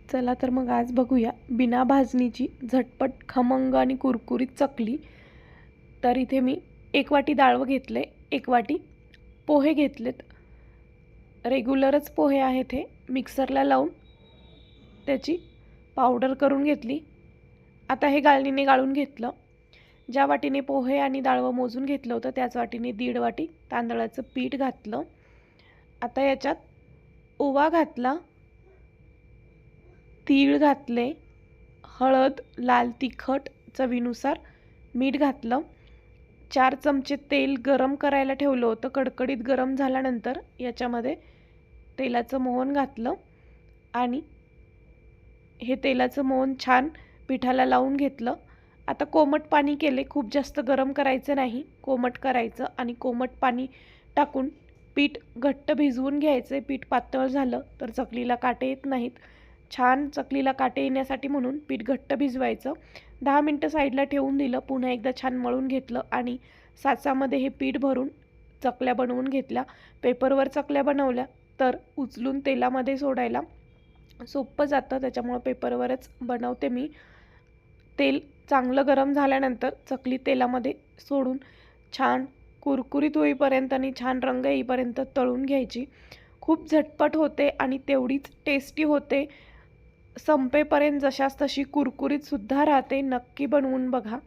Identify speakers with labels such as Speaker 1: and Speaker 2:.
Speaker 1: चला तर मग आज बघूया बिना भाजणीची झटपट खमंग आणि कुरकुरीत चकली. तर इथे मी 1 वाटी डाळ घेतले, 1 वाटी पोहे घेतलेत. रेग्युलरच पोहे आहेत हे. मिक्सरला लावून त्याची पावडर करून घेतली. आता हे गाळणीने गाळून घेतलं. ज्या वाटीने पोहे आणि डाळ मोजून घेतलं होतं त्याच वाटीने 1.5 वाटी तांदळाचं पीठ घातलं. आता याच्यात ओवा घातला, तीळ घातले, हळद, लाल तिखट चवीनुसार, मीठ घातलं. 4 चमचे तेल गरम करायला ठेवलं होतं. कडकडीत गरम झाल्यानंतर याच्यामध्ये तेलाचं मोहन घातलं आणि हे तेलाचं मोहन छान पिठाला लावून घेतलं. आता कोमट पाणी केले, खूप जास्त गरम करायचं नाही, कोमट करायचं आणि कोमट पाणी टाकून पीठ घट्ट भिजवून घ्यायचे. पीठ पातळ झालं तर चकलीला काटे येत नाहीत. छान चकलीला काटे येण्यासाठी म्हणून पीठ घट्ट भिजवायचं. 10 मिनटं साईडला ठेवून दिलं. पुन्हा एकदा छान मळून घेतलं आणि साचामध्ये हे पीठ भरून चकल्या बनवून घेतल्या. पेपरवर चकल्या बनवल्या तर उचलून तेलामध्ये सोडायला सोपं जातं, त्याच्यामुळं पेपरवरच बनवते मी. तेल चांगलं गरम झाल्यानंतर चकली तेलामध्ये सोडून छान कुरकुरीत होईपर्यंत आणि छान रंग येईपर्यंत तळून घ्यायची. खूप झटपट होते आणि तेवढीच टेस्टी होते. संपेपर्यंत जशास तशी कुरकुरीतसुद्धा राहते. नक्की बनवून बघा.